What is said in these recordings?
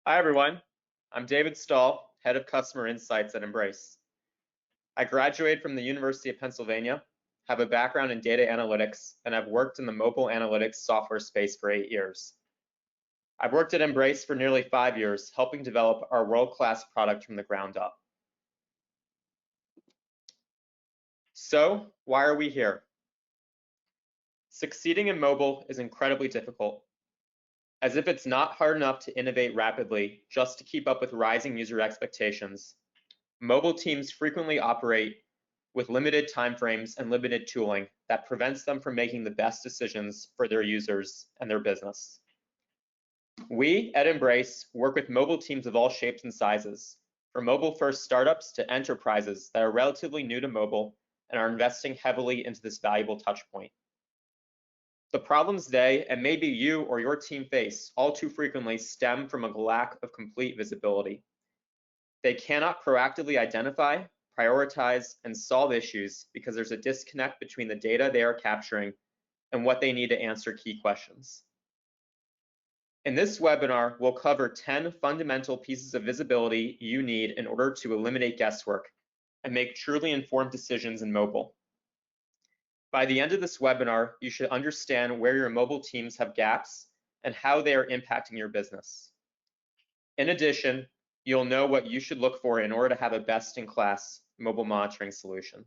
Hi, everyone. I'm David Stahl, Head of Customer Insights at Embrace. I graduated from the University of Pennsylvania, have a background in data analytics, and have worked in the mobile analytics software space for 8 years. I've worked at Embrace for nearly 5 years, helping develop our world-class product from the ground up. So, why are we here? Succeeding in mobile is incredibly difficult. As if it's not hard enough to innovate rapidly just to keep up with rising user expectations, mobile teams frequently operate with limited timeframes and limited tooling that prevents them from making the best decisions for their users and their business. We at Embrace work with mobile teams of all shapes and sizes, from mobile-first startups to enterprises that are relatively new to mobile and are investing heavily into this valuable touchpoint. The problems they, and maybe you or your team face, all too frequently stem from a lack of complete visibility. They cannot proactively identify, prioritize, and solve issues because there's a disconnect between the data they are capturing and what they need to answer key questions. In this webinar, we'll cover 10 fundamental pieces of visibility you need in order to eliminate guesswork and make truly informed decisions in mobile. By the end of this webinar, you should understand where your mobile teams have gaps and how they are impacting your business. In addition, you'll know what you should look for in order to have a best-in-class mobile monitoring solution.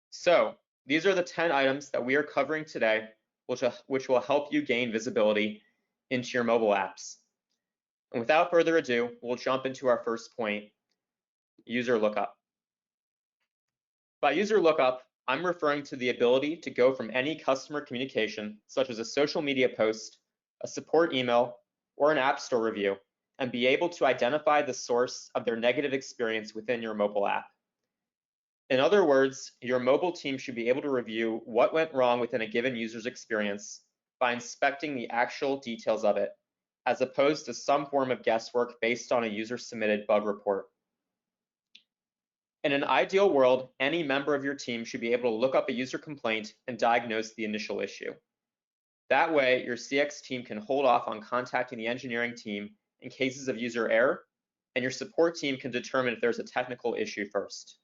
So, these are the 10 items that we are covering today, which will help you gain visibility into your mobile apps. And without further ado, we'll jump into our first point, user lookup. By user lookup, I'm referring to the ability to go from any customer communication, such as a social media post, a support email, or an app store review, and be able to identify the source of their negative experience within your mobile app. In other words, your mobile team should be able to review what went wrong within a given user's experience by inspecting the actual details of it, as opposed to some form of guesswork based on a user-submitted bug report. In an ideal world, any member of your team should be able to look up a user complaint and diagnose the initial issue. That way, your CX team can hold off on contacting the engineering team in cases of user error, and your support team can determine if there's a technical issue first.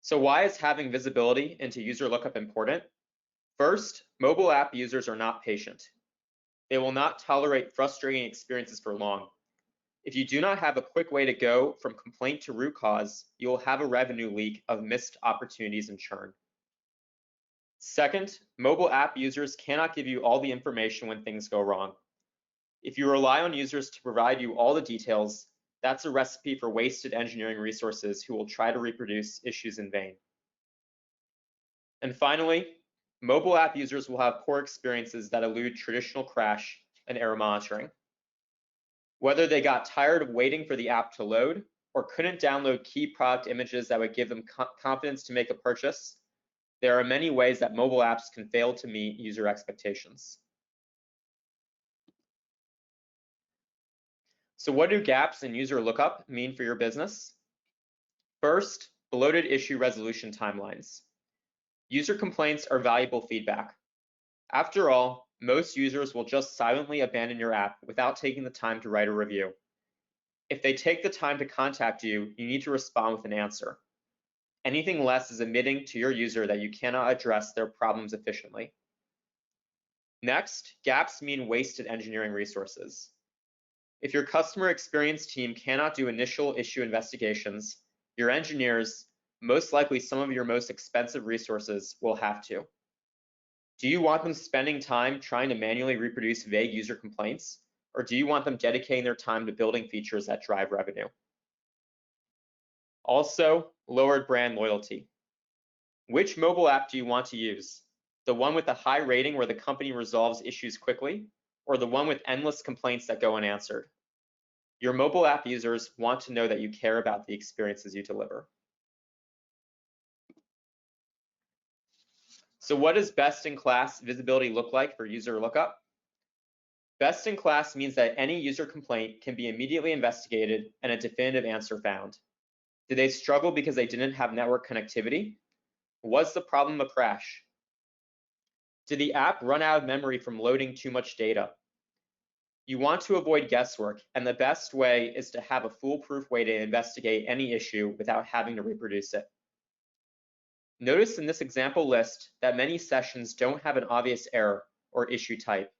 So why is having visibility into user lookup important? First, mobile app users are not patient. They will not tolerate frustrating experiences for long. If you do not have a quick way to go from complaint to root cause, you will have a revenue leak of missed opportunities and churn. Second, mobile app users cannot give you all the information when things go wrong. If you rely on users to provide you all the details, that's a recipe for wasted engineering resources who will try to reproduce issues in vain. And finally, mobile app users will have poor experiences that elude traditional crash and error monitoring. Whether they got tired of waiting for the app to load or couldn't download key product images that would give them confidence to make a purchase, there are many ways that mobile apps can fail to meet user expectations. So what do gaps in user lookup mean for your business? First, bloated issue resolution timelines. User complaints are valuable feedback. After all, most users will just silently abandon your app without taking the time to write a review. If they take the time to contact you, you need to respond with an answer. Anything less is admitting to your user that you cannot address their problems efficiently. Next, gaps mean wasted engineering resources. If your customer experience team cannot do initial issue investigations, your engineers, most likely some of your most expensive resources, will have to. Do you want them spending time trying to manually reproduce vague user complaints, or do you want them dedicating their time to building features that drive revenue? Also, lowered brand loyalty. Which mobile app do you want to use? The one with a high rating where the company resolves issues quickly, or the one with endless complaints that go unanswered? Your mobile app users want to know that you care about the experiences you deliver. So what does best-in-class visibility look like for user lookup? Best-in-class means that any user complaint can be immediately investigated and a definitive answer found. Did they struggle because they didn't have network connectivity? Was the problem a crash? Did the app run out of memory from loading too much data? You want to avoid guesswork, and the best way is to have a foolproof way to investigate any issue without having to reproduce it. Notice in this example list that many sessions don't have an obvious error or issue type.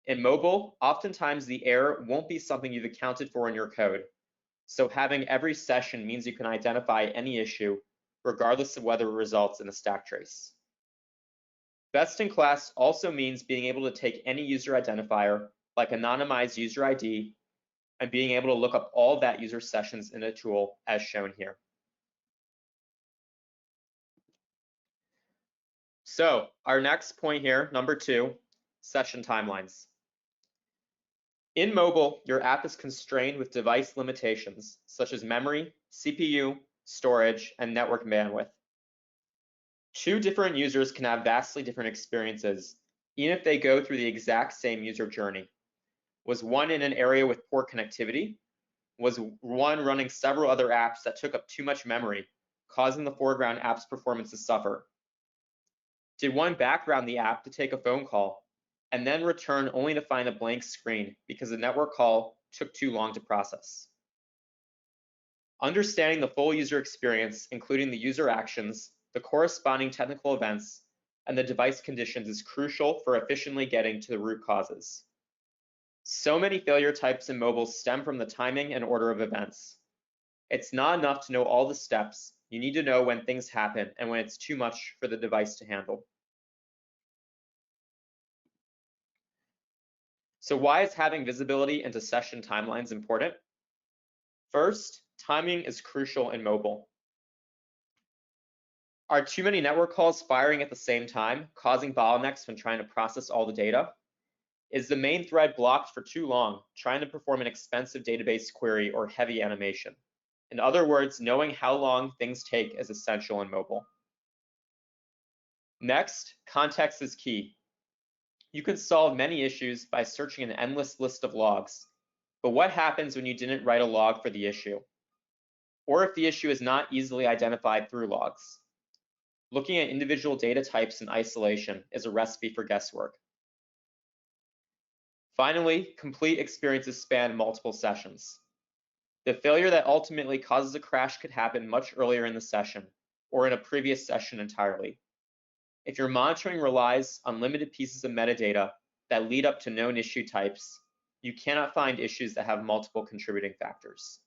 In mobile, oftentimes the error won't be something you've accounted for in your code, so having every session means you can identify any issue, regardless of whether it results in a stack trace. Best in class also means being able to take any user identifier, like anonymized user ID, and being able to look up all that user sessions in a tool as shown here. So our next point here, number 2, session timelines. In mobile, your app is constrained with device limitations, such as memory, CPU, storage, and network bandwidth. 2 different users can have vastly different experiences, even if they go through the exact same user journey. Was one in an area with poor connectivity? Was one running several other apps that took up too much memory, causing the foreground app's performance to suffer? Did one background the app to take a phone call and then return only to find a blank screen because the network call took too long to process? Understanding the full user experience, including the user actions, the corresponding technical events, and the device conditions is crucial for efficiently getting to the root causes. So many failure types in mobile stem from the timing and order of events. It's not enough to know all the steps. You need to know when things happen and when it's too much for the device to handle. So why is having visibility into session timelines important? First, timing is crucial in mobile. Are too many network calls firing at the same time, causing bottlenecks when trying to process all the data? Is the main thread blocked for too long, trying to perform an expensive database query or heavy animation? In other words, knowing how long things take is essential in mobile. Next, context is key. You can solve many issues by searching an endless list of logs, but what happens when you didn't write a log for the issue? Or if the issue is not easily identified through logs? Looking at individual data types in isolation is a recipe for guesswork. Finally, complete experiences span multiple sessions. The failure that ultimately causes a crash could happen much earlier in the session, or in a previous session entirely. If your monitoring relies on limited pieces of metadata that lead up to known issue types, you cannot find issues that have multiple contributing factors.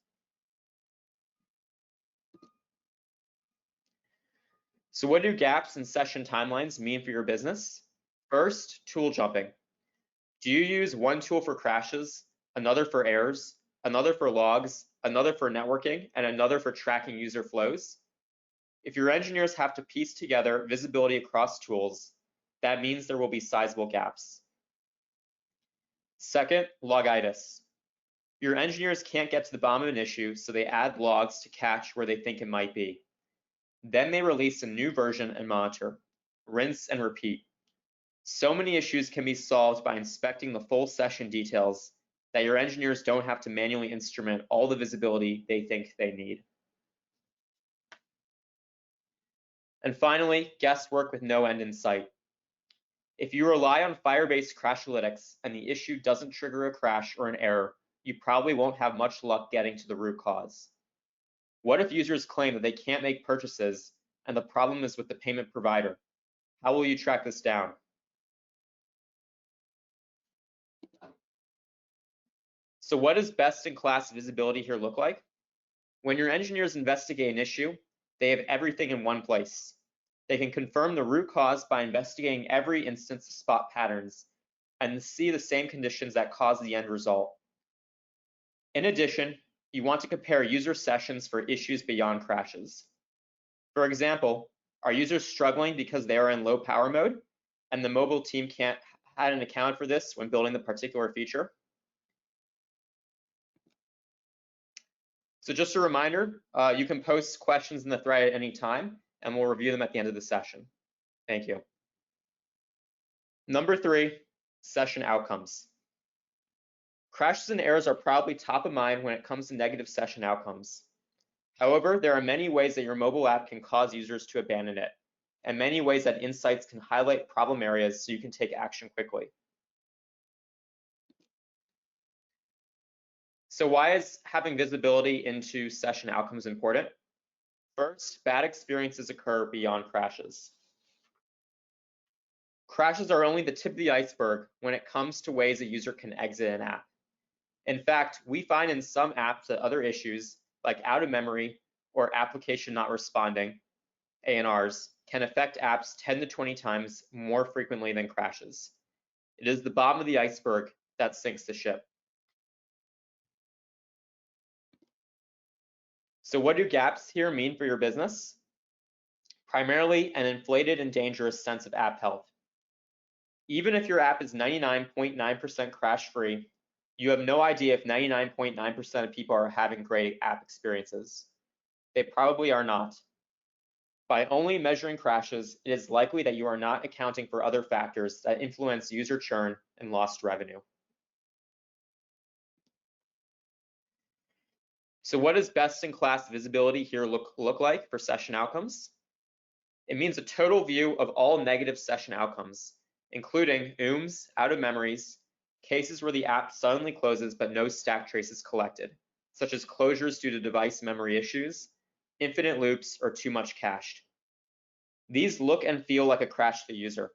So what do gaps in session timelines mean for your business? First, tool jumping. Do you use one tool for crashes, another for errors, another for logs, another for networking, and another for tracking user flows? If your engineers have to piece together visibility across tools, that means there will be sizable gaps. Second, logitis. Your engineers can't get to the bottom of an issue, so they add logs to catch where they think it might be. Then they release a new version and monitor. Rinse and repeat. So many issues can be solved by inspecting the full session details that your engineers don't have to manually instrument all the visibility they think they need. And finally, guesswork with no end in sight. If you rely on Firebase Crashalytics and the issue doesn't trigger a crash or an error, you probably won't have much luck getting to the root cause. What if users claim that they can't make purchases and the problem is with the payment provider? How will you track this down? So what does best-in-class visibility here look like? When your engineers investigate an issue, they have everything in one place. They can confirm the root cause by investigating every instance of spot patterns and see the same conditions that cause the end result. In addition, you want to compare user sessions for issues beyond crashes. For example, are users struggling because they are in low power mode and the mobile team hadn't accounted for this when building the particular feature? So just a reminder, you can post questions in the thread at any time, and we'll review them at the end of the session. Thank you. Number 3, session outcomes. Crashes and errors are probably top of mind when it comes to negative session outcomes. However, there are many ways that your mobile app can cause users to abandon it, and many ways that insights can highlight problem areas so you can take action quickly. So why is having visibility into session outcomes important? First, bad experiences occur beyond crashes. Crashes are only the tip of the iceberg when it comes to ways a user can exit an app. In fact, we find in some apps that other issues, like out of memory or application not responding, ANRs, can affect apps 10 to 20 times more frequently than crashes. It is the bottom of the iceberg that sinks the ship. So what do gaps here mean for your business? Primarily an inflated and dangerous sense of app health. Even if your app is 99.9% crash-free, you have no idea if 99.9% of people are having great app experiences. They probably are not. By only measuring crashes, it is likely that you are not accounting for other factors that influence user churn and lost revenue. So what does best-in-class visibility here look like for session outcomes? It means a total view of all negative session outcomes, including out of memories, cases where the app suddenly closes but no stack trace is collected, such as closures due to device memory issues, infinite loops, or too much cached. These look and feel like a crash to the user.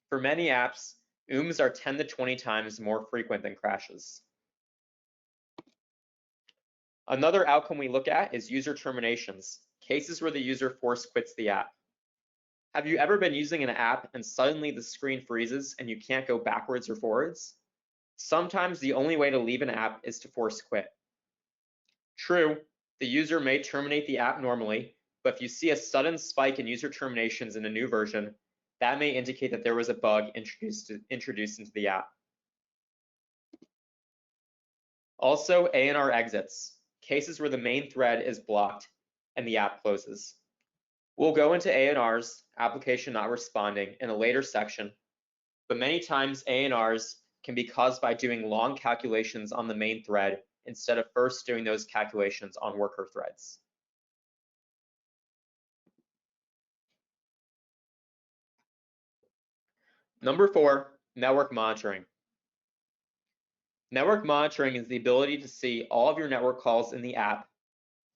For many apps, are 10 to 20 times more frequent than crashes. Another outcome we look at is user terminations, cases where the user force quits the app. Have you ever been using an app and suddenly the screen freezes and you can't go backwards or forwards? Sometimes the only way to leave an app is to force quit. True, the user may terminate the app normally, but if you see a sudden spike in user terminations in a new version, that may indicate that there was a bug introduced into the app. Also, ANR exits, cases where the main thread is blocked and the app closes. We'll go into ANRs, application not responding, in a later section, but many times ANRs can be caused by doing long calculations on the main thread instead of first doing those calculations on worker threads. Number 4, network monitoring. Network monitoring is the ability to see all of your network calls in the app,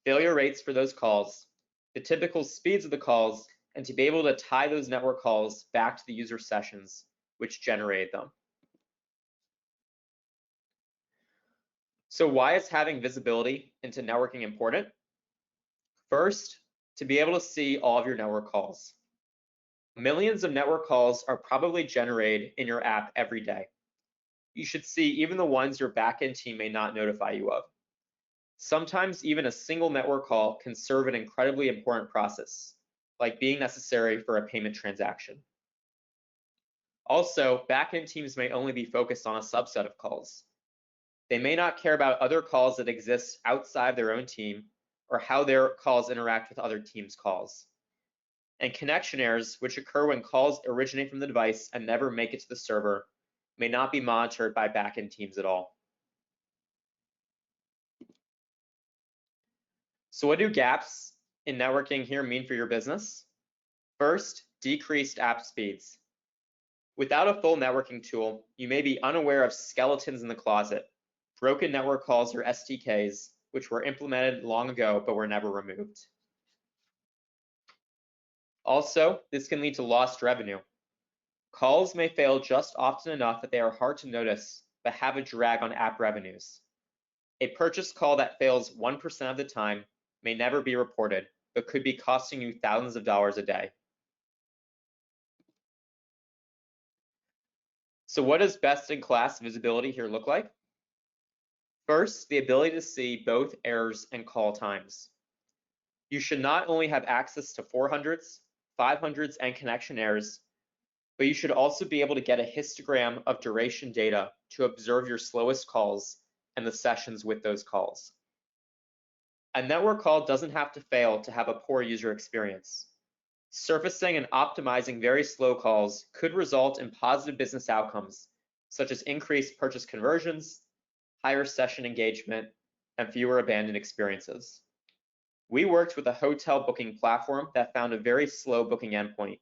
failure rates for those calls, the typical speeds of the calls, and to be able to tie those network calls back to the user sessions which generated them. So why is having visibility into networking important? First, to be able to see all of your network calls. Millions of network calls are probably generated in your app every day. You should see even the ones your backend team may not notify you of. Sometimes even a single network call can serve an incredibly important process, like being necessary for a payment transaction. Also, backend teams may only be focused on a subset of calls. They may not care about other calls that exist outside their own team or how their calls interact with other teams' calls. And connection errors, which occur when calls originate from the device and never make it to the server, may not be monitored by backend teams at all. So what do gaps in networking here mean for your business? First, decreased app speeds. Without a full networking tool, you may be unaware of skeletons in the closet, broken network calls or SDKs, which were implemented long ago but were never removed. Also, this can lead to lost revenue. Calls may fail just often enough that they are hard to notice, but have a drag on app revenues. A purchase call that fails 1% of the time may never be reported, but could be costing you thousands of dollars a day. So what does best-in-class visibility here look like? First, the ability to see both errors and call times. You should not only have access to 400s, 500s, and connection errors, but you should also be able to get a histogram of duration data to observe your slowest calls and the sessions with those calls. A network call doesn't have to fail to have a poor user experience. Surfacing and optimizing very slow calls could result in positive business outcomes, such as increased purchase conversions, higher session engagement, and fewer abandoned experiences. We worked with a hotel booking platform that found a very slow booking endpoint,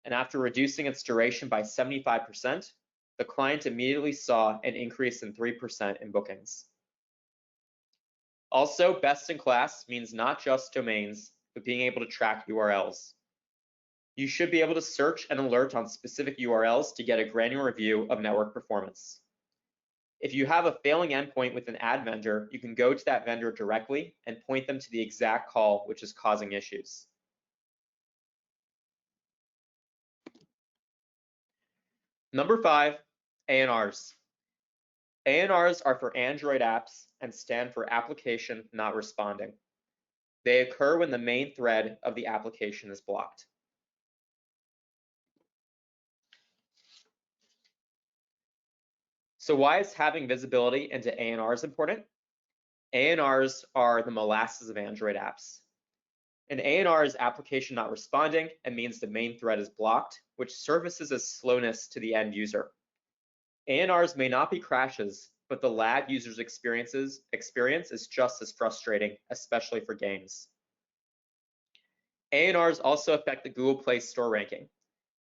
and after reducing its duration by 75%, the client immediately saw an increase in 3% in bookings. Also, best in class means not just domains, but being able to track URLs. You should be able to search and alert on specific URLs to get a granular view of network performance. If you have a failing endpoint with an ad vendor, you can go to that vendor directly and point them to the exact call which is causing issues. Number 5, ANRs. ANRs are for Android apps and stand for application not responding. They occur when the main thread of the application is blocked. So why is having visibility into ANRs important? ANRs are the molasses of Android apps. An ANR is application not responding and means the main thread is blocked, which surfaces as slowness to the end user. ANRs may not be crashes, but the lag users experience is just as frustrating, especially for games. ANRs also affect the Google Play Store ranking.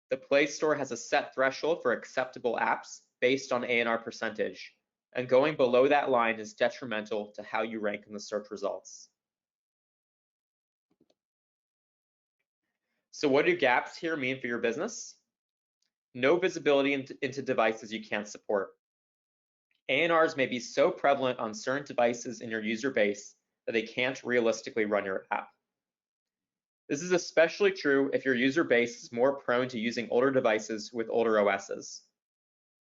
The Play Store has a set threshold for acceptable apps based on ANR percentage, and going below that line is detrimental to how you rank in the search results. So what do gaps here mean for your business? No visibility into devices you can't support. ANRs may be so prevalent on certain devices in your user base that they can't realistically run your app. This is especially true if your user base is more prone to using older devices with older OSs.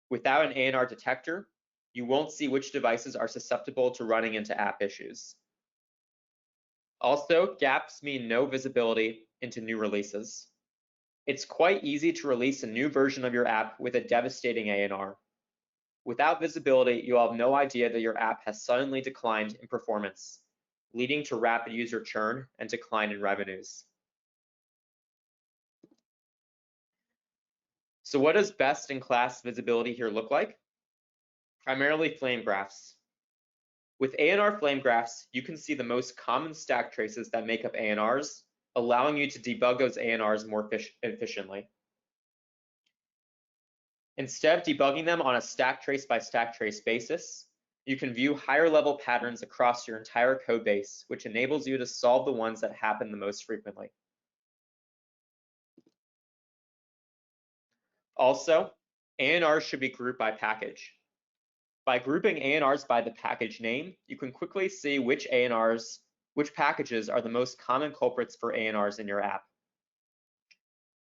Without an ANR detector, you won't see which devices are susceptible to running into app issues. Also, gaps mean no visibility into new releases. It's quite easy to release a new version of your app with a devastating ANR. Without visibility, you'll have no idea that your app has suddenly declined in performance, leading to rapid user churn and decline in revenues. So what does best-in-class visibility here look like? Primarily flame graphs. With ANR flame graphs, you can see the most common stack traces that make up ANRs, allowing you to debug those ANRs more efficiently. Instead of debugging them on a stack trace by stack trace basis, you can view higher level patterns across your entire code base, which enables you to solve the ones that happen the most frequently. Also, ANRs should be grouped by package. By grouping ANRs by the package name, you can quickly see which packages are the most common culprits for ANRs in your app.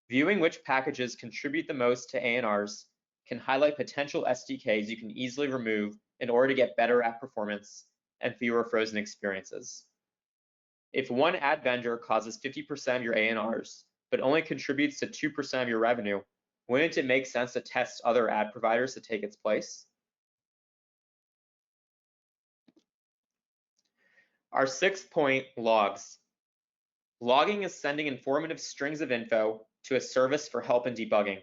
Viewing which packages contribute the most to ANRs can highlight potential SDKs you can easily remove in order to get better app performance and fewer frozen experiences. If one ad vendor causes 50% of your ANRs, but only contributes to 2% of your revenue, wouldn't it make sense to test other ad providers to take its place? Our 6th point, logs. Logging is sending informative strings of info to a service for help in debugging,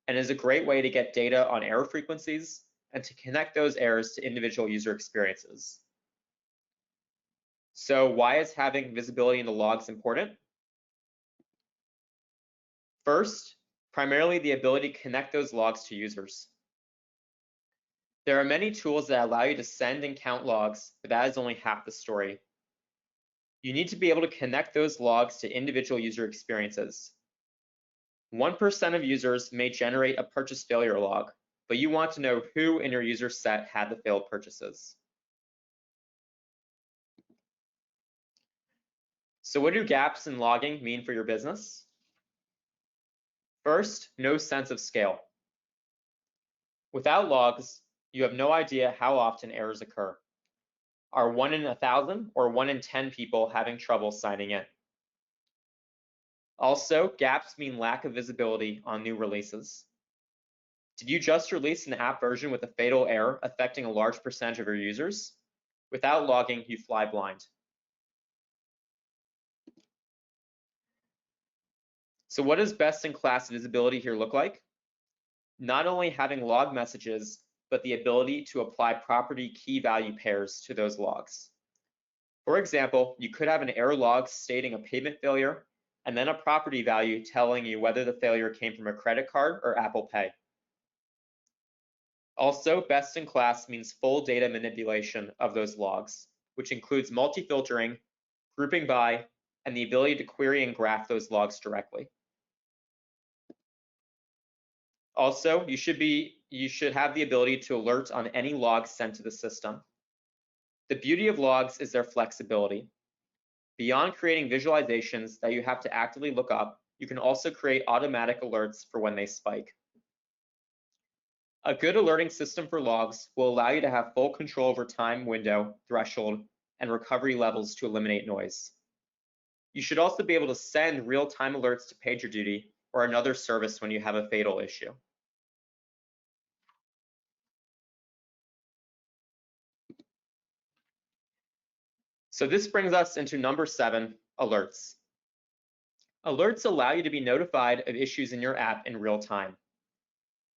and is a great way to get data on error frequencies and to connect those errors to individual user experiences. So why is having visibility into logs important? First, primarily the ability to connect those logs to users. There are many tools that allow you to send and count logs, but that is only half the story. You need to be able to connect those logs to individual user experiences. 1% of users may generate a purchase failure log, but you want to know who in your user set had the failed purchases. So what do gaps in logging mean for your business? First, no sense of scale. Without logs, you have no idea how often errors occur. Are 1 in 1,000 or 1 in 10 people having trouble signing in? Also, gaps mean lack of visibility on new releases. Did you just release an app version with a fatal error affecting a large percentage of your users? Without logging, you fly blind. So what does best-in-class visibility here look like? Not only having log messages, but the ability to apply property key value pairs to those logs. For example, you could have an error log stating a payment failure and then a property value telling you whether the failure came from a credit card or Apple Pay. Also, best in class means full data manipulation of those logs, which includes multi-filtering, grouping by, and the ability to query and graph those logs directly. Also, you should have the ability to alert on any logs sent to the system. The beauty of logs is their flexibility. Beyond creating visualizations that you have to actively look up, you can also create automatic alerts for when they spike. A good alerting system for logs will allow you to have full control over time window, threshold, and recovery levels to eliminate noise. You should also be able to send real-time alerts to PagerDuty or another service when you have a fatal issue. So this brings us into number 7, alerts. Alerts allow you to be notified of issues in your app in real time.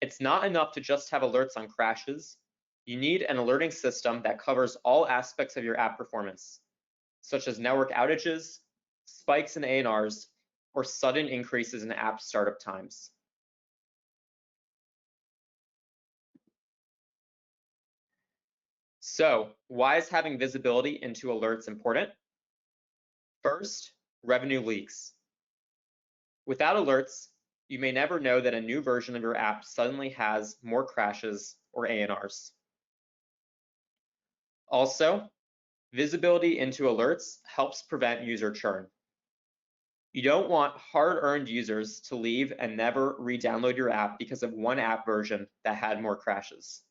It's not enough to just have alerts on crashes. You need an alerting system that covers all aspects of your app performance, such as network outages, spikes in ANRs, or sudden increases in app startup times. So, why is having visibility into alerts important? First, revenue leaks. Without alerts, you may never know that a new version of your app suddenly has more crashes or ANRs. Also, visibility into alerts helps prevent user churn. You don't want hard-earned users to leave and never re-download your app because of one app version that had more crashes.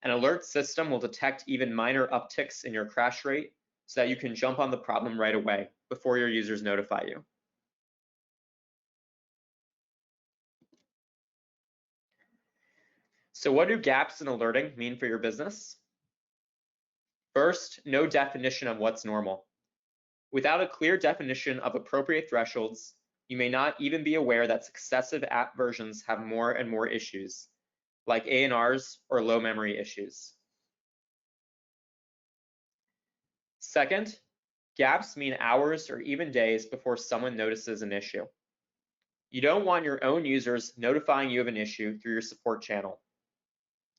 An alert system will detect even minor upticks in your crash rate so that you can jump on the problem right away before your users notify you. So what do gaps in alerting mean for your business? First, no definition of what's normal. Without a clear definition of appropriate thresholds, you may not even be aware that successive app versions have more and more issues, like ANRs or low memory issues. Second, gaps mean hours or even days before someone notices an issue. You don't want your own users notifying you of an issue through your support channel.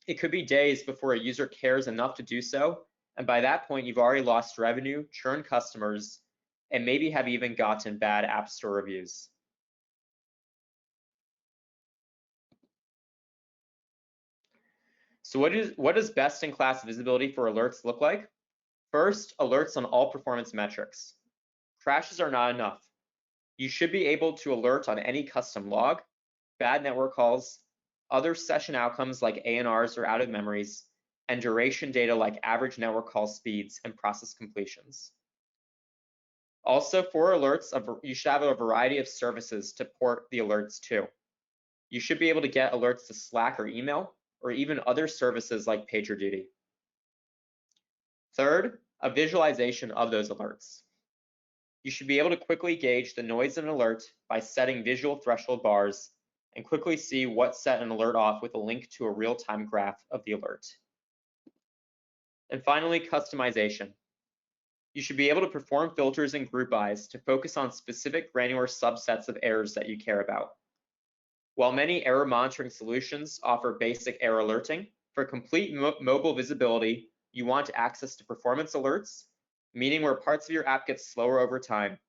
It could be days before a user cares enough to do so, and by that point you've already lost revenue, churned customers, and maybe have even gotten bad App Store reviews. So what does best-in-class visibility for alerts look like? First, alerts on all performance metrics. Crashes are not enough. You should be able to alert on any custom log, bad network calls, other session outcomes like ANRs or out of memories, and duration data like average network call speeds and process completions. Also, for alerts, you should have a variety of services to port the alerts to. You should be able to get alerts to Slack or email, or even other services like PagerDuty. Third, a visualization of those alerts. You should be able to quickly gauge the noise of an alert by setting visual threshold bars and quickly see what set an alert off with a link to a real-time graph of the alert. And finally, customization. You should be able to perform filters and group bys to focus on specific granular subsets of errors that you care about. While many error monitoring solutions offer basic error alerting, for complete mobile visibility, you want access to performance alerts, meaning where parts of your app get slower over time,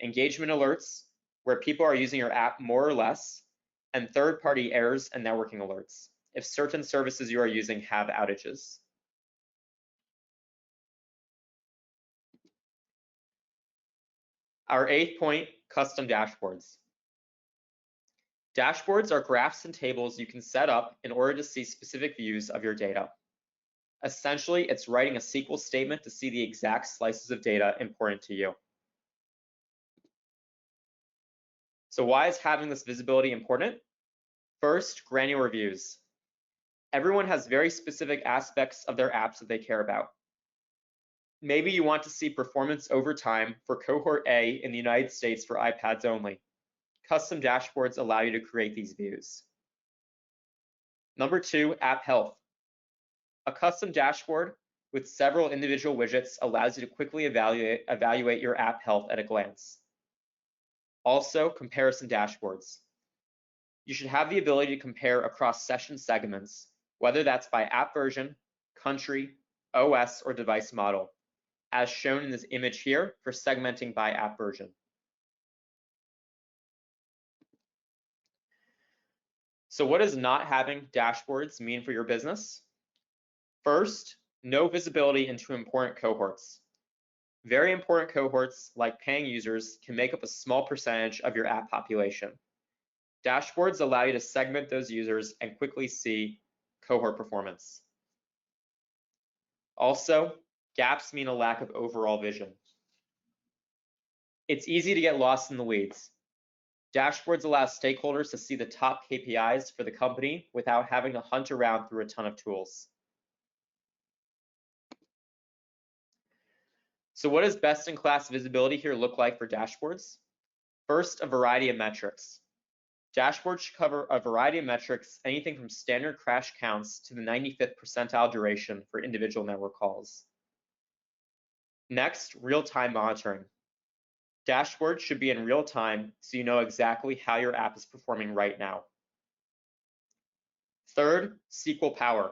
engagement alerts, where people are using your app more or less, and third-party errors and networking alerts, if certain services you are using have outages. Our 8th point, custom dashboards. Dashboards are graphs and tables you can set up in order to see specific views of your data. Essentially, it's writing a SQL statement to see the exact slices of data important to you. So why is having this visibility important? First, granular views. Everyone has very specific aspects of their apps that they care about. Maybe you want to see performance over time for cohort A in the United States for iPads only. Custom dashboards allow you to create these views. Number 2, app health. A custom dashboard with several individual widgets allows you to quickly evaluate your app health at a glance. Also, comparison dashboards. You should have the ability to compare across session segments, whether that's by app version, country, OS, or device model, as shown in this image here for segmenting by app version. So what does not having dashboards mean for your business? First, no visibility into important cohorts. Very important cohorts, like paying users, can make up a small percentage of your app population. Dashboards allow you to segment those users and quickly see cohort performance. Also, gaps mean a lack of overall vision. It's easy to get lost in the weeds. Dashboards allow stakeholders to see the top KPIs for the company without having to hunt around through a ton of tools. So what does best-in-class visibility here look like for dashboards? First, a variety of metrics. Dashboards should cover a variety of metrics, anything from standard crash counts to the 95th percentile duration for individual network calls. Next, real-time monitoring. Dashboards should be in real time so you know exactly how your app is performing right now. Third, SQL power.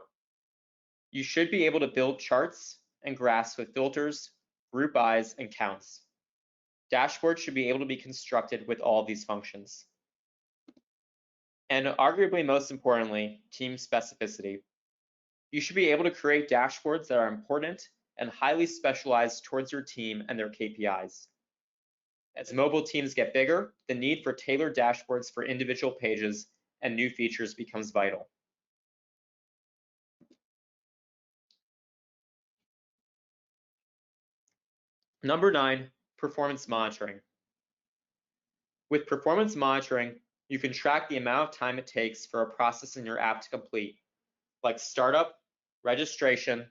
You should be able to build charts and graphs with filters, group bys, and counts. Dashboards should be able to be constructed with all of these functions. And arguably most importantly, team specificity. You should be able to create dashboards that are important and highly specialized towards your team and their KPIs. As mobile teams get bigger, the need for tailored dashboards for individual pages and new features becomes vital. Number 9, performance monitoring. With performance monitoring, you can track the amount of time it takes for a process in your app to complete, like startup, registration,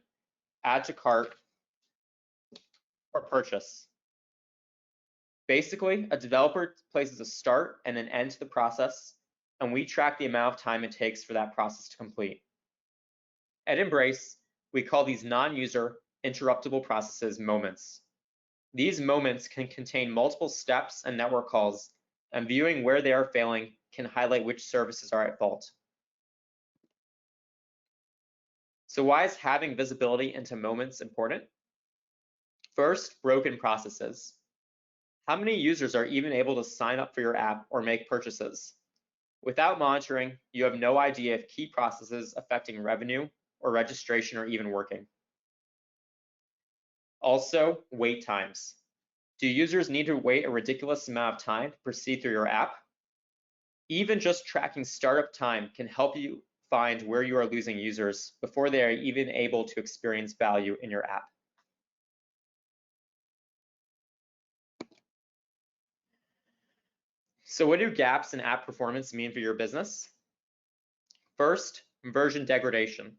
add to cart, or purchase. Basically, a developer places a start and an end to the process, and we track the amount of time it takes for that process to complete. At Embrace, we call these non-user interruptible processes moments. These moments can contain multiple steps and network calls, and viewing where they are failing can highlight which services are at fault. So why is having visibility into moments important? First, broken processes. How many users are even able to sign up for your app or make purchases? Without monitoring, you have no idea if key processes affecting revenue or registration are even working. Also, wait times. Do users need to wait a ridiculous amount of time to proceed through your app? Even just tracking startup time can help you find where you are losing users before they are even able to experience value in your app. So what do gaps in app performance mean for your business? First, version degradation.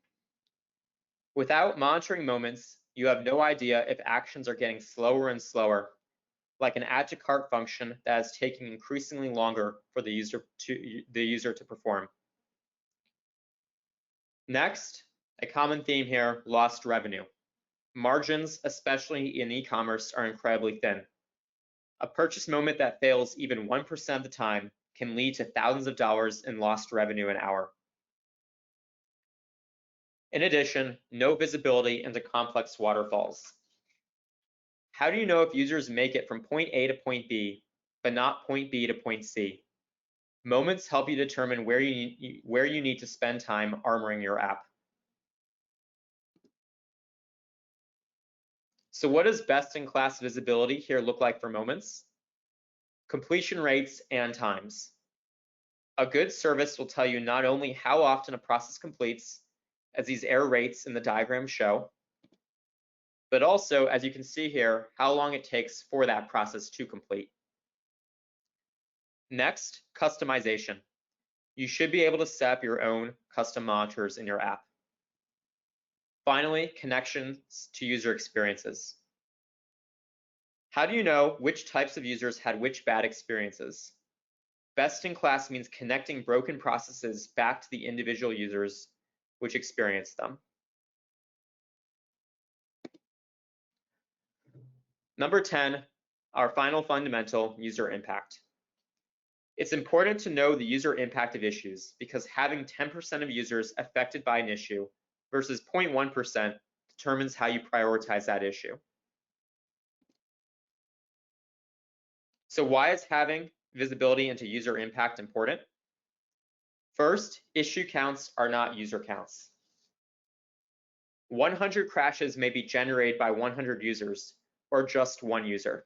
Without monitoring moments, you have no idea if actions are getting slower and slower, like an add to cart function that is taking increasingly longer for the user to perform. Next, a common theme here, lost revenue. Margins, especially in e-commerce, are incredibly thin. A purchase moment that fails even 1% of the time can lead to thousands of dollars in lost revenue an hour. In addition, no visibility into complex waterfalls. How do you know if users make it from point A to point B, but not point B to point C? Moments help you determine where you need to spend time armoring your app. So what does best-in-class visibility here look like for moments? Completion rates and times. A good service will tell you not only how often a process completes, as these error rates in the diagram show, but also, as you can see here, how long it takes for that process to complete. Next, customization. You should be able to set up your own custom monitors in your app. Finally, connections to user experiences. How do you know which types of users had which bad experiences? Best in class means connecting broken processes back to the individual users which experienced them. Number 10, our final fundamental, user impact. It's important to know the user impact of issues because having 10% of users affected by an issue versus 0.1% determines how you prioritize that issue. So why is having visibility into user impact important? First, issue counts are not user counts. 100 crashes may be generated by 100 users or just one user.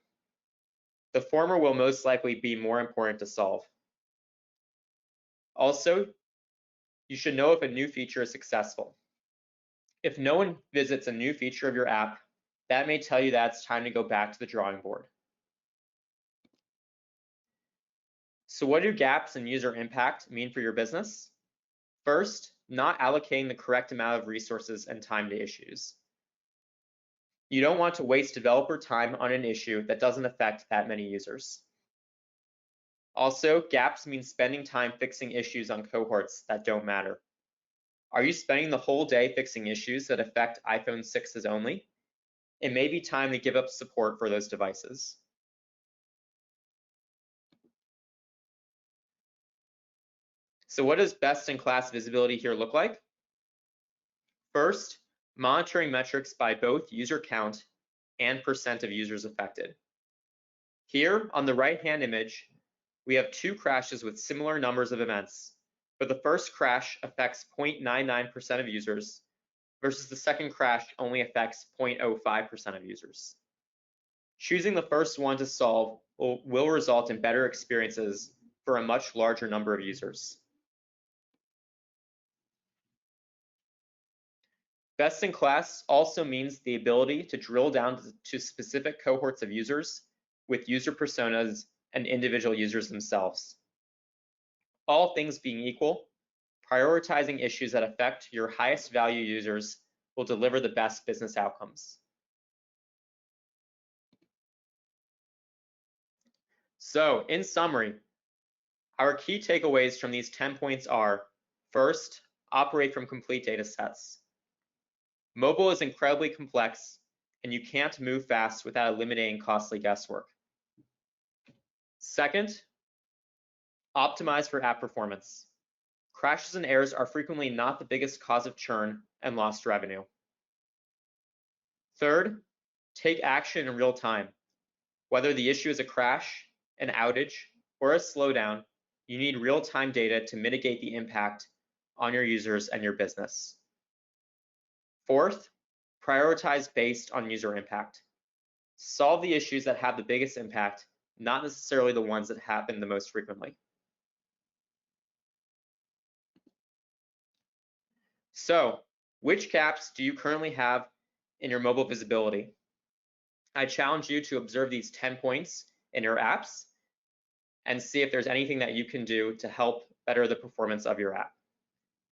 The former will most likely be more important to solve. Also, you should know if a new feature is successful. If no one visits a new feature of your app, that may tell you that it's time to go back to the drawing board. So what do gaps in user impact mean for your business? First, not allocating the correct amount of resources and time to issues. You don't want to waste developer time on an issue that doesn't affect that many users. Also, gaps mean spending time fixing issues on cohorts that don't matter. Are you spending the whole day fixing issues that affect iPhone 6s only? It may be time to give up support for those devices. So what does best-in-class visibility here look like? First, monitoring metrics by both user count and % of users affected. Here on the right-hand image, we have two crashes with similar numbers of events, but the first crash affects 0.99% of users versus the second crash only affects 0.05% of users. Choosing the first one to solve will result in better experiences for a much larger number of users. Best in class also means the ability to drill down to specific cohorts of users with user personas and individual users themselves. All things being equal, prioritizing issues that affect your highest value users will deliver the best business outcomes. So, in summary, our key takeaways from these 10 points are: first, operate from complete data sets. Mobile is incredibly complex, and you can't move fast without eliminating costly guesswork. Second, optimize for app performance. Crashes and errors are frequently not the biggest cause of churn and lost revenue. Third, take action in real time. Whether the issue is a crash, an outage, or a slowdown, you need real-time data to mitigate the impact on your users and your business. Fourth, prioritize based on user impact. Solve the issues that have the biggest impact, not necessarily the ones that happen the most frequently. So, which gaps do you currently have in your mobile visibility? I challenge you to observe these 10 points in your apps and see if there's anything that you can do to help better the performance of your app.